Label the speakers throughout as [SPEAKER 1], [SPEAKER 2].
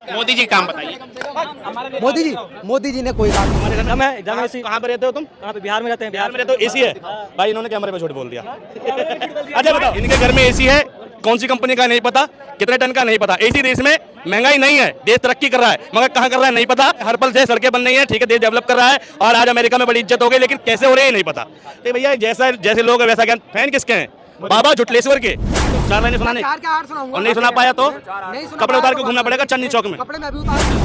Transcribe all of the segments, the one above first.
[SPEAKER 1] मोदी जी काम बताइए।
[SPEAKER 2] मोदी जी ने कोई काम नहीं।
[SPEAKER 3] हमारे घर में एकदम एसी।
[SPEAKER 4] कहाँ पे रहते हो तुम?
[SPEAKER 3] कहाँ पे? बिहार में रहते हैं।
[SPEAKER 4] बिहार में रहते हो, एसी है? भाई इन्होंने कैमरे पे झूठ बोल दिया। अच्छा बताओ, इनके घर में एसी है, कौन सी कंपनी का नहीं पता, कितने टन का नहीं पता। एसी देश में महंगाई नहीं है, देश तरक्की कर रहा है, मगर कहाँ कर रहा है नहीं पता। हर पल से सड़कें बन रही हैं, ठीक है, देश डेवलप कर रहा है और आज अमेरिका में बड़ी इज्जत हो गई, लेकिन कैसे हो रही है नहीं पता। तो भैया जैसे लोग है वैसा ज्ञान। फैन किसके हैं? बाबा जुटलेश्वर के। चार लाइनें सुनाने और नहीं सुना पाया तो कपड़े उतार के घूमना पड़ेगा चांदनी चौक में।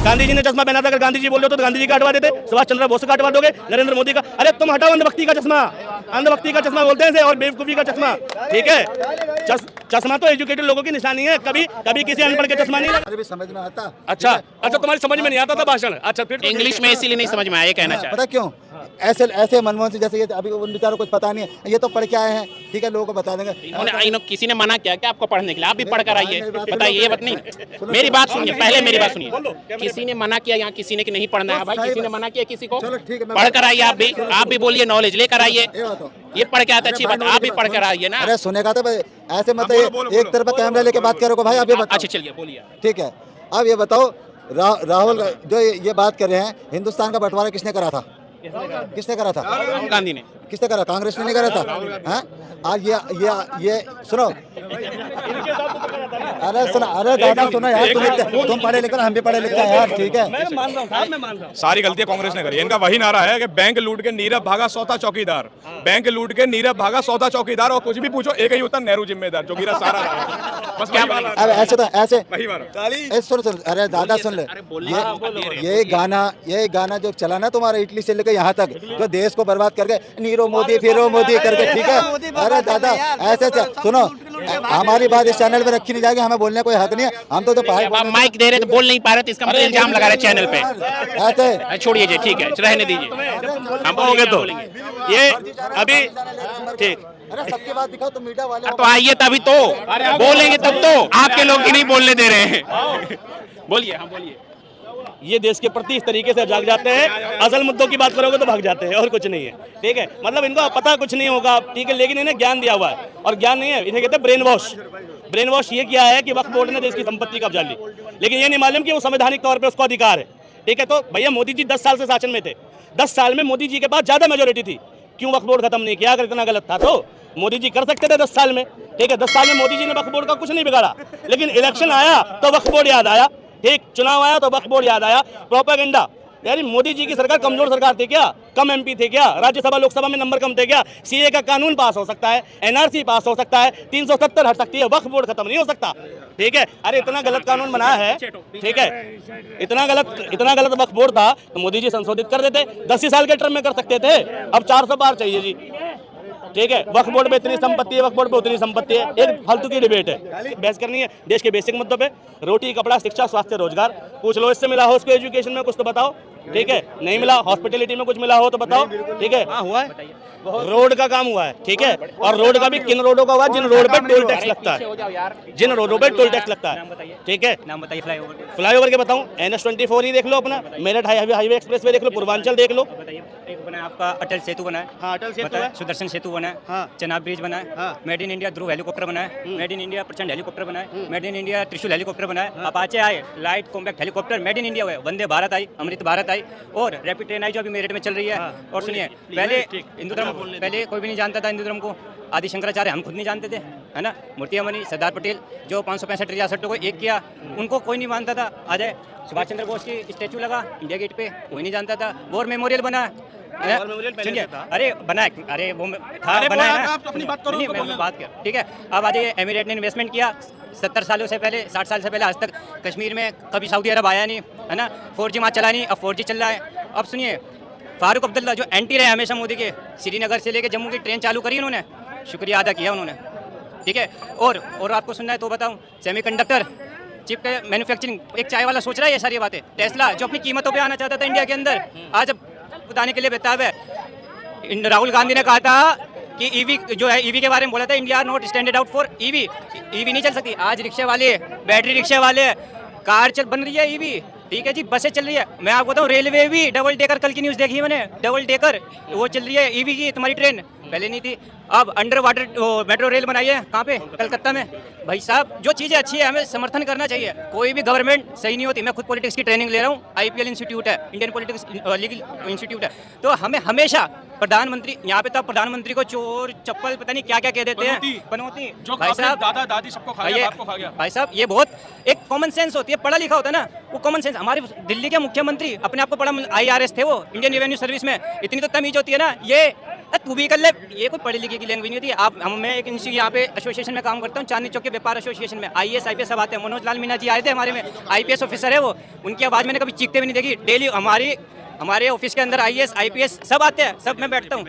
[SPEAKER 4] गांधी जी ने चश्मा पहना था, अगर गांधी जी बोल रहे हो तो गांधी जी का हटवा देते, सुभाष चंद्र बोस का हटवा दोगे, नरेंद्र मोदी का। अरे तुम हटाओ अंधभक्ति का चश्मा, अंधभक्ति का चश्मा बोलते हैं इसे, और बेवकूफी का चश्मा, ठीक है। चश्मा तो एजुकेटेड लोगों की निशानी है, कभी किसी अनपढ़ के चश्मा नहीं लगा।
[SPEAKER 5] समझ में आता।
[SPEAKER 4] अच्छा तुम्हारी समझ में नहीं आता था भाषण? अच्छा फिर
[SPEAKER 1] इंग्लिश में इसीलिए नहीं समझ में आया, ये कहना चाह
[SPEAKER 5] पता क्यों? ऐसे मनमोहन सिंह जैसे ये अभी उन बेचारों को कुछ पता नहीं है, ये तो पढ़ के आए हैं, ठीक है, लोगों को बता देंगे।
[SPEAKER 1] किसी ने मना किया क्या आपको पढ़ने के लिए? आप भी पढ़ कर आइए, बताइए। ये बात नहीं, मेरी बात सुनिए, पहले मेरी बात सुनिए। किसी ने मना किया यहाँ, किसी ने कि नहीं पढ़ना है? भाई किसी ने मना किया किसी को? पढ़ कर आइए, आप भी बोलिए, नॉलेज लेकर आइए। ये पढ़ के आता अच्छी बात, आप भी पढ़ कर आइए ना।
[SPEAKER 5] अरे सुनेगा तो ऐसे मतलब एक तरफ कैमरा लेके बात करोगे भाई। अब ये बताओ।
[SPEAKER 1] अच्छा चलिए बोलिए।
[SPEAKER 5] ठीक है, अब ये बताओ, राहुल जो ये बात कर रहे हैं, हिंदुस्तान का बंटवारा किसने करा था? किसने करा था?
[SPEAKER 1] राहुल गांधी ने।
[SPEAKER 5] किसने करा? कांग्रेस ने नहीं करा था। हैं? आज ये सुनो, अरे सुना, अरे दादा सुनो यार, तुम पढ़े लिखे, हम भी पढ़े लिखे हैं यार, ठीक है।
[SPEAKER 4] मैं मान रहा हूँ।
[SPEAKER 6] सारी गलतियां कांग्रेस ने करी। इनका वही नारा है कि बैंक लूट के नीरव भागा सौता चौकीदार, बैंक लूट के नीरव भागा सौता चौकीदार, और कुछ भी पूछो एक ही उत्तर, नेहरू जिम्मेदार, जो गिरा सारा बस क्या वाला।
[SPEAKER 5] अरे ऐसे तो ऐसे
[SPEAKER 6] वही वाला।
[SPEAKER 5] सुन, अरे दादा सुन ले, ये गाना जो चला ना तुम्हारा इटली से लेकर यहाँ तक, जो देश को बर्बाद करके नीरो मोदी फिरो मोदी करके, ठीक है। अरे दादा ऐसे सुनो, हमारी बात इस चैनल पे रखी नहीं जाएगी, हमें बोलने कोई हक नहीं है। हम तो
[SPEAKER 1] आप माइक दे रहे तो बोल नहीं पा रहे, तो इसका मतलब इल्जाम लगा रहे चैनल पे।
[SPEAKER 5] ऐसे
[SPEAKER 1] छोड़िए जी, ठीक है, रहने दीजिए।
[SPEAKER 4] हम बोलोगे तो ये अभी ठीक।
[SPEAKER 5] अरे सबकी बात दिखाओ, तुम मीडिया वाले
[SPEAKER 1] तो आइए, तभी तो बोलेंगे, तब तो आपके लोग ही नहीं बोलने दे रहे हैं। बोलिए, हाँ बोलिए।
[SPEAKER 4] ये देश के प्रति इस तरीके से जाग जाते हैं, असल मुद्दों की बात करोगे तो भाग जाते हैं, और कुछ नहीं है, ठीक है। मतलब इनको पता कुछ नहीं होगा, ठीक है, लेकिन इन्हें ज्ञान दिया हुआ है, और ज्ञान नहीं है, इन्हें कहते हैं ब्रेन वॉश। ब्रेन वॉश ये किया है कि वक्फ बोर्ड ने देश की संपत्ति कब्जा ली, लेकिन ये नहीं मालूम कि वो संवैधानिक तौर पर उसको अधिकार है, ठीक है। तो भैया मोदी जी 10 साल से शासन में थे, 10 साल में मोदी जी के पास ज्यादा मेजोरिटी थी, क्यों वक्फ बोर्ड खत्म नहीं किया? अगर इतना गलत था तो मोदी जी कर सकते थे 10 साल में, ठीक है। 10 साल में मोदी जी ने वक्फ बोर्ड का कुछ नहीं बिगाड़ा, लेकिन इलेक्शन आया तो वक्फ बोर्ड याद आया, ठीक, चुनाव आया तो वक्फ बोर्ड याद आया। प्रोपेगेंडा, यानी मोदी जी की सरकार कमजोर सरकार थी क्या? कम एमपी थे क्या? राज्यसभा लोकसभा में नंबर कम थे क्या? सीए का कानून पास हो सकता है, एनआरसी पास हो सकता है, 370 हट सकती है, वक्फ बोर्ड खत्म नहीं हो सकता, ठीक है। अरे इतना गलत कानून बनाया है, ठीक है, इतना गलत वक्फ बोर्ड था तो मोदी जी संशोधित कर देते, 10 ही साल के टर्म में कर सकते थे। अब 400 पार चाहिए जी, ठीक है। वक्फ बोर्ड पे इतनी संपत्ति है, वक्फ बोर्ड पे उतनी संपत्ति है, एक फालतू की डिबेट है, बहस करनी है देश के बेसिक मुद्दों पे। रोटी कपड़ा शिक्षा स्वास्थ्य रोजगार पूछ लो, इससे मिला हो उसको, एजुकेशन में कुछ तो बताओ, ठीक है। नहीं मिला, हॉस्पिटलिटी में कुछ मिला हो तो बताओ, ठीक है। हाँ हुआ है, रोड का काम हुआ है, ठीक है, और रोड का भी किन रोडों का हुआ? जिन रोड पे टोल टैक्स लगता है, जिन रोडों पे टोल टैक्स लगता है, ठीक है।
[SPEAKER 3] नाम बताइए
[SPEAKER 4] फ्लाईओवर के बताऊं, NH24 ही देख लो अपना, मेरठ हाईवे एक्सप्रेस वे देख लो, पूर्वांचल देख लो।
[SPEAKER 3] एक बना आपका अटल सेतु बना है।
[SPEAKER 4] हाँ अटल सेतु है,
[SPEAKER 3] सुदर्शन सेतु बना है।
[SPEAKER 4] हाँ।
[SPEAKER 3] चनाब ब्रिज बना है।
[SPEAKER 4] हाँ।
[SPEAKER 3] Made in India Dhruv helicopter बना है। मेड इन इंडिया प्रचंड हेलीकॉप्टर बना है। मेड इन इंडिया त्रिशूल हेलीकॉप्टर बना है। अपाचे आए, light compact helicopter made in India हुए। वंदे भारत आई, अमृत भारत आई, और रैपिड ट्रेन आई जो अभी मेरठ में चल रही है। और सुनिए, पहले हिंदू धर्म, पहले कोई भी नहीं जानता था हिंदू धर्म को। आदि शंकराचार्य हम खुद नहीं जानते थे, है ना। मूर्तियामणि, सरदार पटेल जो 565 रियासतों को एक किया, उनको कोई नहीं मानता था। आ जाए, सुभाष चंद्र बोस की स्टैचू लगा इंडिया गेट पे, कोई नहीं जानता था। वॉर मेमोरियल बना, सुनिए, अरे बना, अरे वो था, बना है ना। अपनी बात करो, मैं बात कर, ठीक है। अब आ जाइए, एमिरेट ने इन्वेस्टमेंट किया 70 सालों से पहले, 60 साल से पहले, आज तक कश्मीर में कभी सऊदी अरब आया नहीं, है ना। 4G वहाँ चला नहीं, अब 4G चल रहा है। अब सुनिए, फारूक अब्दुल्ला जो एंटी रहे हमेशा मोदी के, श्रीनगर से लेकर जम्मू की ट्रेन चालू करी उन्होंने, शुक्रिया अदा किया उन्होंने, ठीक है। और आपको सुनना है तो बताऊं, सेमीकंडक्टर चिप के मैन्युफैक्चरिंग, एक चाय वाला सोच रहा है ये सारी बातें। टेस्ला जो अपनी कीमतों पे आना चाहता था इंडिया के अंदर, आज अब बताने के लिए बेताब है। राहुल गांधी ने कहा था कि ईवी जो है, ईवी के बारे में बोला था, India not standard out for EV, EV नहीं चल सकती। आज रिक्शे वाले, बैटरी रिक्शे वाले, कार चल बन रही है ईवी, ठीक है जी, बसें चल रही है। मैं आपको बताऊँ, रेलवे भी डबल डेकर, कल की न्यूज़ देखी है मैंने, डबल डेकर वो चल रही है ईवी की तुम्हारी ट्रेन। पहले नहीं थी। अब अंडर वाटर मेट्रो रेल बनाई है, कहाँ पे? कलकत्ता में। भाई साहब जो चीज़ें अच्छी है हमें समर्थन करना चाहिए। कोई भी गवर्नमेंट सही नहीं होती। मैं खुद पॉलिटिक्स की ट्रेनिंग ले रहा हूँ, IPL इंस्टीट्यूट है, इंडियन पॉलिटिक्स लीगल इंस्टीट्यूट है। तो हमें हमेशा प्रधानमंत्री, यहाँ पे तो प्रधानमंत्री को चोर चप्पल पता नहीं क्या क्या कह देते हैं, पनौती। भाई साहब
[SPEAKER 6] दादा दादी सबको खा गया, बाप को खा गया।
[SPEAKER 3] भाई साहब ये बहुत एक कॉमन सेंस होती है, पढ़ा लिखा होता है ना, वो कॉमन सेंस। हमारे दिल्ली के मुख्यमंत्री अपने आप को बड़ा IRS थे, वो इंडियन रेवेन्यू सर्विस में। इतनी तो तमीज होती है ना, ये तू भी कर ले। ये कोई पढ़े लिखे की लैंग्वेज नहीं होती। आप मैं एक यहाँ पे एसोसिएशन में काम करता हूँ, चांदनी चौक के व्यापार एसोसिएशन में। IAS IPS सब आते हैं। मनोज लाल मीणा जी आए थे हमारे में, IPS ऑफिसर है वो। उनकी आवाज़ मैंने कभी चीखते भी नहीं देखी। डेली हमारे ऑफिस के अंदर IAS IPS सब आते हैं, सब मैं बैठता हूँ।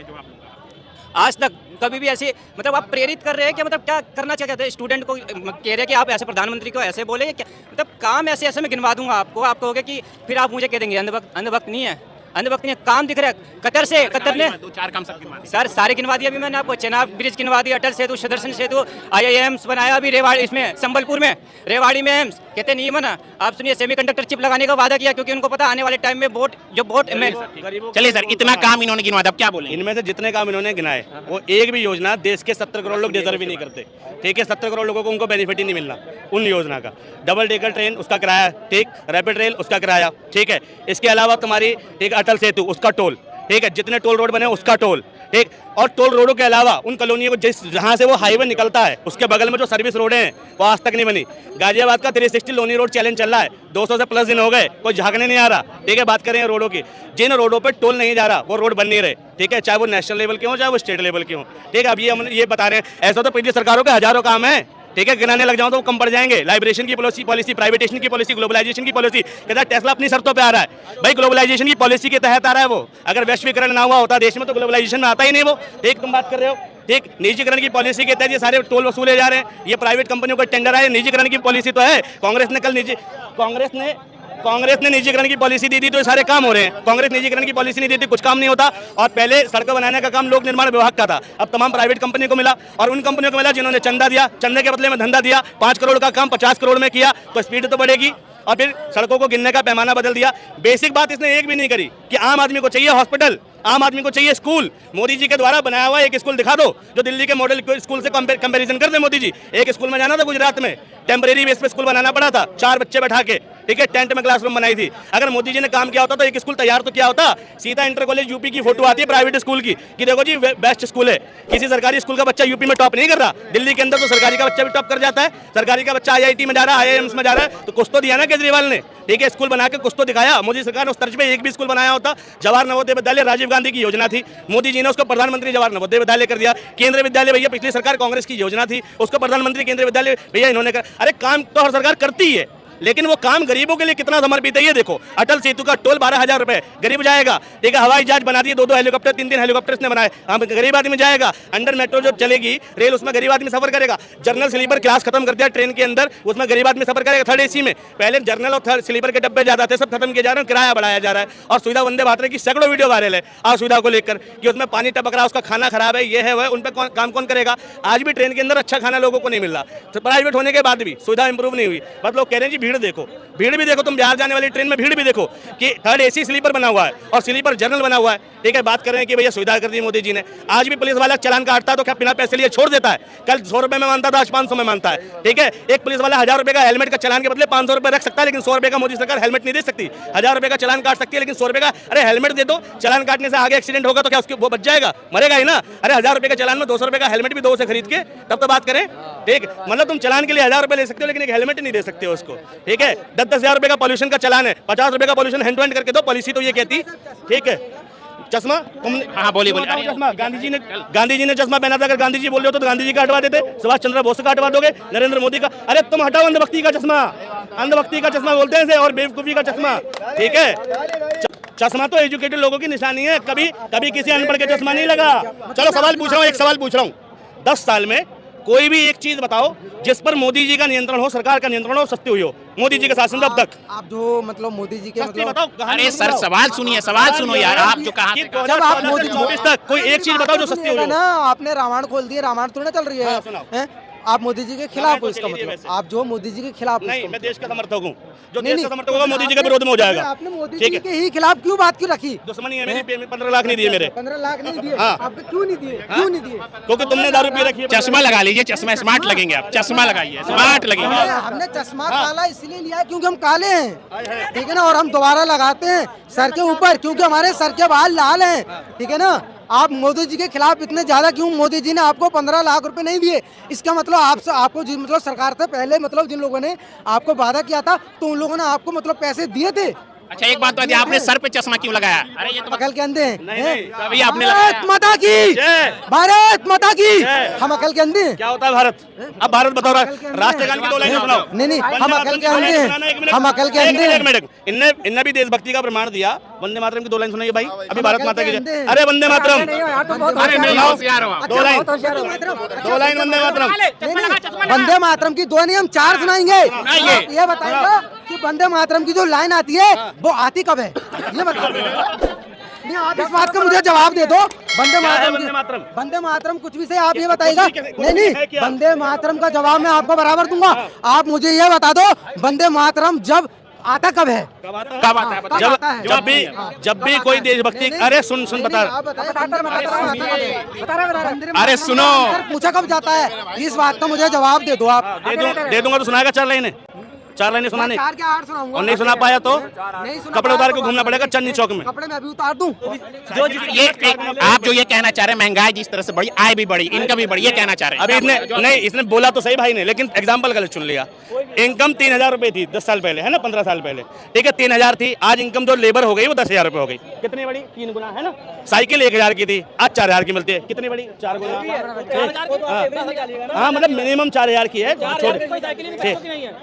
[SPEAKER 3] आज तक कभी भी ऐसे मतलब आप प्रेरित कर रहे हैं कि मतलब क्या करना क्या कहते हैं स्टूडेंट को, कह रहे हैं कि आप ऐसे प्रधानमंत्री को ऐसे बोले क्या, मतलब काम ऐसे ऐसे मैं गिनवा दूंगा आपको। आप कहोगे कि फिर आप मुझे कह देंगे अंधभक्त नहीं है, अंधभक्त नहीं है। काम दिख रहा है। कतर ने
[SPEAKER 1] 2-4 काम सब गिनवा दिए।
[SPEAKER 3] सर सारे गिनवा दिया अभी मैंने आपको। चेनाब ब्रिज गिनवा दिया, अटल सेतु, सुदर्शन सेतु, IIMs बनाया अभी रेवाड़ी, इसमें संबलपुर में, रेवाड़ी में एम्स। कहते नहीं बना। आप सुनिए, सेमीकंडक्टर चिप लगाने का वादा किया क्योंकि उनको पता आने वाले टाइम में वोट
[SPEAKER 1] चलिए सर, इतना काम इन्होंने गिनवा दिया, अब क्या बोले?
[SPEAKER 4] इनमें से जितने काम इन्होंने गिनाए वो एक भी योजना देश के 70 करोड़ लोग डिजर्व ही नहीं करते। ठीक है, 70 करोड़ लोगों को उनको बेनिफिट ही नहीं मिलना उन योजना का। डबल डेकर ट्रेन उसका किराया, ठीक, रैपिड रेल उसका किराया, ठीक है। इसके अलावा तुम्हारी ठीक अटल सेतु उसका टोल, ठीक है, जितने टोल रोड बने उसका टोल, ठीक। और टोल रोडों के अलावा उन कॉलोनियों को जहाँ से वो हाईवे निकलता है उसके बगल में जो सर्विस रोडें हैं वो आज तक नहीं बनी। गाजियाबाद का 360 लोनी रोड चैलेंज चल रहा है, 200 से प्लस दिन हो गए, कोई झांकने नहीं आ रहा। ठीक है, बात करें रोडों की, जिन रोडों पे टोल नहीं जा रहा वो रोड बन नहीं रहे। ठीक है, चाहे वो नेशनल लेवल के हों चाहे वो स्टेट लेवल के हों। ठीक है, अब ये बता रहे हैं, ऐसा तो पिछली सरकारों के हजारों काम है। ठीक है, गिनाने लग जाओ तो वो कम पड़ जाएंगे। लाइब्रेशन की पॉलिसी, प्राइवेटेशन की पॉलिसी, ग्लोबलाइजेशन की पॉलिसी। कहता है टेस्ला अपनी शर्तों पे आ रहा है। भाई ग्लोबलाइजेशन की पॉलिसी के तहत आ रहा है वो। अगर वैश्वीकरण ना हुआ होता देश में तो ग्लोबलाइजेशन में आता ही नहीं वो। ठीक, तुम बात कर रहे हो। ठीक, निजीकरण की पॉलिसी के तहत ये सारे टोल वसूले जा रहे हैं। ये प्राइवेट कंपनियों का टेंडर आए, निजीकरण की पॉलिसी तो है। कांग्रेस ने निजीकरण की पॉलिसी दी थी तो ये सारे काम हो रहे हैं। कांग्रेस निजीकरण की पॉलिसी नहीं देती कुछ काम नहीं होता। और पहले सड़क बनाने का काम लोक निर्माण विभाग का था, अब तमाम प्राइवेट कंपनी को मिला। और उन कंपनियों को मिला जिन्होंने चंदा दिया, चंदे के बदले में धंधा दिया। 5 करोड़ का काम 50 करोड़ में किया तो स्पीड तो बढ़ेगी। और फिर सड़कों को गिनने का पैमाना बदल दिया। बेसिक बात इसने एक भी नहीं करी कि आम आदमी को चाहिए हॉस्पिटल, आम आदमी को चाहिए स्कूल। मोदी जी के द्वारा बनाया हुआ एक स्कूल दिखा दो जो दिल्ली के मॉडल स्कूल से कंपैरिजन कर दे मोदी जी। एक स्कूल में जाना था गुजरात में, टेम्परेरी बेस पे स्कूल बनाना पड़ा था, 4 बच्चे बैठा के। ठीक है, टेंट में क्लासरूम बनाई थी। अगर मोदी जी ने काम किया होता तो एक स्कूल तैयार तो किया होता। सीधा इंटर कॉलेज यूपी की फोटो आती है प्राइवेट स्कूल की कि देखो जी बेस्ट स्कूल है। किसी सरकारी स्कूल का बच्चा यूपी में टॉप नहीं कर रहा। दिल्ली के अंदर तो सरकारी का बच्चा भी टॉप कर जाता है। सरकारी का बच्चा IIT में जा रहा है, IIMs में जा रहा है, तो कुछ तो दिया ना केजरीवाल ने। ठीक है, स्कूल बना के कुछ तो दिखाया। मोदी सरकार ने उस तर्ज पे एक भी स्कूल बनाया होता। जवाहर नवोदय विद्यालय राजीव गांधी की योजना थी, मोदी जी ने उसको प्रधानमंत्री जवाहर नवोदय विद्यालय कर दिया। केंद्रीय विद्यालय भैया पिछली सरकार कांग्रेस की योजना थी, उसको प्रधानमंत्री केंद्रीय विद्यालय भैया इन्होंने कर। अरे काम तो हर सरकार करती ही है, लेकिन वो काम गरीबों के लिए कितना समर्पित है ये देखो। अटल सेतु का टोल 12,000 रुपए, गरीब जाएगा। ठीक है, हवाई जहाज बना दिए, 2-2 हेलीकॉप्टर, 3-3 हेलीकॉप्टर ने बनाए, हम गरीब आदमी जाएगा। अंडर मेट्रो जो चलेगी रेल, उसमें गरीब आदमी सफर करेगा। जनरल स्लीपर क्लास खत्म कर दिया ट्रेन के अंदर, उसमें गरीब आदमी सफर करेगा। थर्ड AC में पहले जनरल और थर्ड स्लीपर के डब्बे ज्यादा थे, सब खत्म किए जा रहे हैं, किराया बढ़ाया जा रहा है। और सुविधा वंदे भारत की सैकड़ों वीडियो वायरल है आज सुविधा को लेकर कि उसमें पानी टपक रहा है, उसका खाना खराब है, ये है वह। उन पर काम कौन करेगा? आज भी ट्रेन के अंदर अच्छा खाना लोगों को नहीं मिल रहा। तो प्राइवेट होने के बाद भी सुविधा इंप्रूव नहीं हुई। बस लोग कह रहे हैं जी भीड़ देखो, भीड़ भी देखो, तुम बिहार जाने वाली ट्रेन में भीड़ भी देखो कि थर्ड AC स्लीपर बना हुआ है और स्लीपर जनरल बना हुआ है। ठीक है, बात कर रहे हैं कि भैया सुविधा कर दी मोदी जी ने। आज भी पुलिस वाला चालान काटता है तो क्या बिना पैसे लिए छोड़ देता है? कल 100 रुपए में मानता था, आज 500 में मानता है। ठीक है, एक पुलिस वाला 1000 रुपए का हेलमेट का चालान के बदले 500 रुपए रख सकता है, लेकिन 100 रुपए का मोदी सरकार हेलमेट नहीं दे सकती। 1000 रुपए का चालान काट सकती है, लेकिन 100 रुपए का अरे हेलमेट दे दो। चालान काटने से आगे एक्सीडेंट होगा तो क्या उसके वो बच जाएगा? मरेगा ही ना। अरे 1000 रुपए के चालान में 200 रुपए का हेलमेट भी 2 से खरीद के तब तो बात करें। ठीक, मतलब तुम चालान के लिए 1000 रुपए ले सकते हो, लेकिन एक हेलमेट नहीं दे सकते हो उसको। ठीक है, 10,000 रुपए का पॉल्यूशन का चालान है, 50 रुपए का पॉल्यूशन हैंड टू हैंड करके दो। पॉलिसी तो ये कहती। ठीक है, चश्मा तुम
[SPEAKER 1] हाँ बोलिए
[SPEAKER 4] चश्मा गांधी जी ने चश्मा पहना था। अगर गांधी जी बोल रहे हो तो गांधी जी का हटवा देते, सुभाष चंद्र बोस का हटवा दोगे, नरेंद्र मोदी का। अरे तुम हटाओ अंधभक्ति का चश्मा, अंधभक्ति का चश्मा बोलते हैं इसे, और बेवकूफी का चश्मा। ठीक है, चश्मा तो एजुकेटेड लोगों की निशानी है, कभी किसी अनपढ़ के चश्मा नहीं लगा। चलो सवाल पूछ रहा हूँ, एक सवाल पूछ रहा हूँ, 10 साल में कोई भी एक चीज बताओ जिस पर मोदी जी का नियंत्रण हो, सरकार का नियंत्रण हो, सस्ती हुई हो मोदी जी के शासन में अब तक।
[SPEAKER 2] आप जो मतलब मोदी जी के मतलब
[SPEAKER 4] बताओ।
[SPEAKER 1] अरे सर सवाल सुनिए, सवाल सुनो यार। आप जो कहा
[SPEAKER 2] जब आप मोदी
[SPEAKER 4] 2024 तक कोई एक चीज बताओ जो सस्ती हुई हो।
[SPEAKER 2] ना, आपने रामायण खोल दिया, रामायण थोड़ी ना चल रही है। आप मोदी जी के खिलाफ हो, इसका
[SPEAKER 4] तो यही है
[SPEAKER 2] मतलब
[SPEAKER 4] वैसे।
[SPEAKER 2] आप जो मोदी जी के खिलाफ हो,
[SPEAKER 4] नहीं,
[SPEAKER 2] इसका
[SPEAKER 4] मैं
[SPEAKER 2] मतलब।
[SPEAKER 4] देश का समर्थक हूँ। जो
[SPEAKER 2] नहीं,
[SPEAKER 4] देश का
[SPEAKER 2] नहीं,
[SPEAKER 4] समर्थक होगा मोदी जी के
[SPEAKER 2] आपने-
[SPEAKER 4] विरोध में हो जाएगा।
[SPEAKER 2] आपने मोदी
[SPEAKER 4] ठीक
[SPEAKER 2] जी
[SPEAKER 4] है,
[SPEAKER 2] के ही खिलाफ क्यों बात क्यों रखी?
[SPEAKER 4] दुश्मनी है मेरी, 15 लाख नहीं दिए मेरे,
[SPEAKER 2] 15 लाख नहीं दिए,
[SPEAKER 4] हाँ।
[SPEAKER 2] आपने क्यों नहीं दिए? क्यों नहीं दिए?
[SPEAKER 4] क्योंकि तुमने दारू पी रखी है।
[SPEAKER 1] चश्मा लगा लीजिए, चश्मा स्मार्ट लगेंगे आप, चश्मा लगाइए, स्मार्ट लगेंगे।
[SPEAKER 2] हमने चश्मा काला इसलिए लिया है क्योंकि हम काले हैं, ठीक है ना, और हम दोबारा लगाते हैं सर के ऊपर क्योंकि हमारे सर के बाल लाल हैं, ठीक है ना। आप मोदी जी के खिलाफ इतने ज्यादा क्यों? मोदी जी ने आपको 15 लाख रुपए नहीं दिए, इसका मतलब आपको मतलब सरकार से पहले मतलब जिन लोगों ने आपको वादा किया था तो उन लोगों ने आपको मतलब पैसे दिए थे।
[SPEAKER 1] अच्छा एक बात बताइए, आपने सर पे चश्मा क्यों लगाया? अरे ये तो
[SPEAKER 2] अकल के अंधे हैं।
[SPEAKER 4] नहीं, नहीं,
[SPEAKER 1] अभी आपने
[SPEAKER 2] भारत
[SPEAKER 1] लगाया।
[SPEAKER 2] माता की
[SPEAKER 4] जय।
[SPEAKER 2] भारत माता की।
[SPEAKER 4] जय।
[SPEAKER 2] हम अकल के अंधे हैं।
[SPEAKER 4] क्या होता है भारत? अब भारत बताओ,
[SPEAKER 2] अकल के अंधे
[SPEAKER 4] राष्ट्रगान की 2 लाइनें
[SPEAKER 2] हैं।
[SPEAKER 4] सुनाओ।
[SPEAKER 2] नहीं, नहीं, हम अकल के अंधे हैं। हम अकल के अंधे
[SPEAKER 4] एक
[SPEAKER 2] हैं।
[SPEAKER 4] मिनट, इनने भी देशभक्ति का प्रमाण दिया। वंदे मातरम की 2 लाइन सुनाइए भाई, अभी भारत
[SPEAKER 2] अकल
[SPEAKER 4] माता
[SPEAKER 2] के
[SPEAKER 4] की
[SPEAKER 2] अंधे
[SPEAKER 4] जय।
[SPEAKER 2] हैं।
[SPEAKER 4] अरे वंदे मातरम,
[SPEAKER 1] अरे नहीं होशियार हो आप।
[SPEAKER 4] 2 लाइन,
[SPEAKER 2] अच्छा,
[SPEAKER 4] 2 लाइन वंदे मातरम।
[SPEAKER 2] नहीं, नहीं, वंदे मातरम की 2 नहीं, हम 4 सुनाएंगे।
[SPEAKER 1] सुनाइए।
[SPEAKER 2] आप ये बताइएगा कि वंदे मातरम की जो लाइन आती है वो आती कब है, ये बताइए। नहीं, आप इस बात का मुझे जवाब दे दो। वंदे मातरम
[SPEAKER 4] वंदे मातरम?
[SPEAKER 2] वंदे मातरम कुछ भी से आप ये बताइएगा।
[SPEAKER 4] कुछ भी
[SPEAKER 2] नहीं,
[SPEAKER 4] है
[SPEAKER 2] नहीं,
[SPEAKER 4] क्या?
[SPEAKER 2] वंदे मातरम का जवाब मैं आपको बराबर दूंगा। आप मुझे ये बता दो वंदे मातरम जब आता कब है?
[SPEAKER 1] कब आता है बताइए?
[SPEAKER 2] कब आता है?
[SPEAKER 4] जब भी कोई देशभक्ति, अरे सुन बता रहा।
[SPEAKER 1] अरे सुनो।
[SPEAKER 2] पूछा कब जाता है, इस बात का मुझे जवाब दे दो आप।
[SPEAKER 4] दे दूंगा तो सुनाएगा 4 लाइनें, 4 लाइनें सुनाने,
[SPEAKER 2] 4 क्या 8 सुनाऊंगा।
[SPEAKER 4] और नहीं सुना पाया तो
[SPEAKER 2] नहीं सुना
[SPEAKER 4] कपड़े
[SPEAKER 2] पाया
[SPEAKER 4] उतार
[SPEAKER 2] तो
[SPEAKER 4] के घूमना पड़ेगा चांदनी चौक में।
[SPEAKER 2] कपड़े में अभी उतार दूं।
[SPEAKER 1] ये आप जो ये कहना चाह रहे हैं, महंगाई जिस तरह से बढ़ी, आय भी बढ़ी, इनकम भी बढ़ी, ये कहना चाह रहे हैं?
[SPEAKER 4] अभी नहीं, इसने बोला तो सही भाई ने, लेकिन एग्जाम्पल गलत चुन लिया। इनकम 3000 रुपए थी 10 साल पहले, है ना, 15 साल पहले, ठीक है, 3000 थी। आज इनकम जो लेबर हो गई वो 10,000 रुपए हो गई। कितनी बड़ी? 3 गुना, है ना। साइकिल 1000 की थी, आज 4000 की मिलती है। कितनी बड़ी? 4 गुना। हाँ, मतलब मिनिमम 4000 की है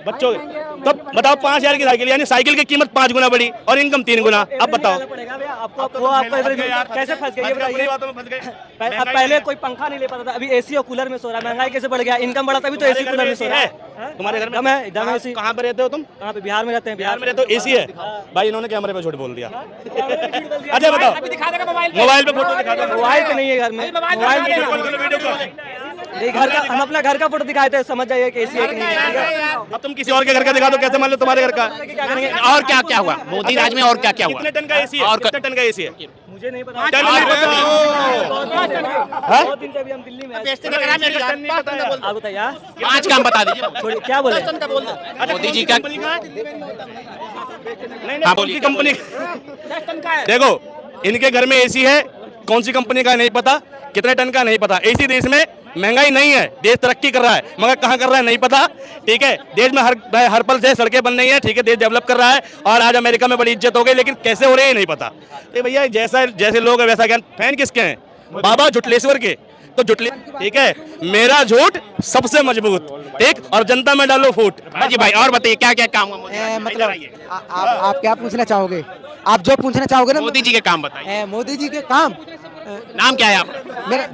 [SPEAKER 4] बच्चों। तो बताओ 5000 की साइकिल, यानी साइकिल की कीमत 5 गुना बढ़ी और इनकम 3 गुना। अब बताओ
[SPEAKER 7] कैसे फंस गए ये बताइए। अब पहले कोई पंखा नहीं ले पाता था, अभी एसी और कूलर में सो रहा है। महंगाई कैसे बढ़ गया? इनकम बढ़ा तभी तो एसी कूलर में सो रहा है।
[SPEAKER 4] तुम्हारे घर में
[SPEAKER 7] दम है, एकदम एसी।
[SPEAKER 4] कहाँ पे रहते हो तुम?
[SPEAKER 7] कहाँ पे? बिहार में रहते हैं।
[SPEAKER 4] बिहार में रहते हो, एसी है भाई। इन्होंने कैमरे पे झूठ बोल दिया। अच्छा बताओ, मोबाइल पे फोटो दिखा दो।
[SPEAKER 7] मोबाइल पे नहीं है घर में, मोबाइल पे नहीं, घर का, हम अपना घर का फोटो दिखाए थे, समझ जाइए कि एसी है कि नहीं है, ठीक है?
[SPEAKER 4] अब तुम किसी और के घर का दिखा दो, कैसे मान लो तुम्हारे घर का?
[SPEAKER 1] और क्या क्या हुआ मोदी राज में? और क्या क्या हुआ?
[SPEAKER 4] कितने टन का एसी है?
[SPEAKER 1] और
[SPEAKER 4] कितने टन का एसी है?
[SPEAKER 7] मुझे नहीं पता।
[SPEAKER 4] टन नहीं पता। हाँ?
[SPEAKER 7] 2 दिन से अभी हम दिल्ली में हैं।
[SPEAKER 4] टन नहीं पता यार।
[SPEAKER 7] आप बताइए। हाँ?
[SPEAKER 1] 5 काम बता दीजिए।
[SPEAKER 7] छोड़िए, क्या बोले?
[SPEAKER 1] मोदी जी का
[SPEAKER 4] कंपनी कहाँ है? नहीं,
[SPEAKER 1] हाँ,
[SPEAKER 4] कौन
[SPEAKER 1] बोलिए।
[SPEAKER 4] सी कंपनी? देखो, इनके घर में एसी है, कौन सी कंपनी का नहीं पता, कितने टन का नहीं पता। एसी देश में महंगाई नहीं है, देश तरक्की कर रहा है, मगर कहाँ कर रहा है नहीं पता, ठीक है। देश में हर पल से सड़कें बन रही हैं, ठीक है, देश डेवलप कर रहा है और आज अमेरिका में बड़ी इज्जत हो गई, लेकिन कैसे हो रही है नहीं पता। तो भैया जैसे लोग है वैसा ज्ञान। फैन किसके हैं? बाबा झुटलेश्वर के। तो झुटले, ठीक है, मेरा झूठ सबसे मजबूत, ठीक, और जनता में डालो फूट।
[SPEAKER 1] जी भाई, और बताइए क्या क्या काम हुआ मोदी जी का?
[SPEAKER 2] मतलब आप क्या पूछना चाहोगे? आप जो पूछना चाहोगे ना,
[SPEAKER 1] मोदी जी के काम बताइए।
[SPEAKER 2] मोदी जी के काम।
[SPEAKER 1] नाम क्या है आपका?
[SPEAKER 2] मेरा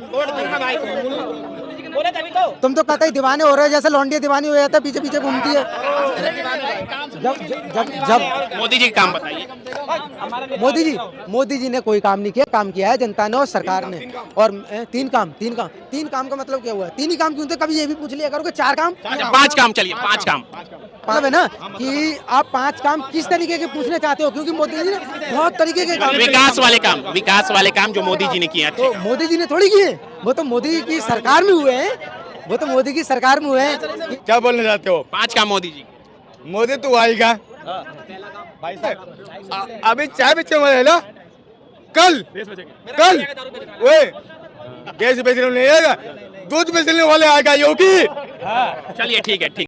[SPEAKER 2] तुम तो कहते ही दीवाने हो रहे हो, जैसे लौंडिया दीवानी हो जाता है, पीछे पीछे घूमती है। जब
[SPEAKER 1] मोदी जी के काम बताइए।
[SPEAKER 2] मोदी जी ने कोई काम नहीं किया, काम किया है जनता ने और सरकार ने। और 3 काम का मतलब क्या हुआ? 3 ही काम क्यों थे? कभी ये भी पूछ लिया करो कि 4 काम।
[SPEAKER 1] अच्छा 5 काम, चलिए 5 काम।
[SPEAKER 2] मतलब है ना कि आप 5 काम किस तरीके के पूछना चाहते हो, क्योंकि मोदी जी ने बहुत तरीके के काम।
[SPEAKER 1] विकास वाले काम जो मोदी जी ने किए
[SPEAKER 2] तो
[SPEAKER 1] अच्छे।
[SPEAKER 2] मोदी जी ने थोड़ी किए, वो तो मोदी की सरकार में हुए हैं, वो तो मोदी की सरकार में हुए हैं।
[SPEAKER 8] क्या बोलना चाहते हो?
[SPEAKER 1] 5 काम मोदी जी।
[SPEAKER 8] मोदी तो आएगा भाई साहब। अभी चाय बेचने वाले है ना, कल वो गैस बेचने वाले नहीं आएगा, दूध बेचने वाले आएगा योगी।
[SPEAKER 1] चलिए ठीक है, ठीक।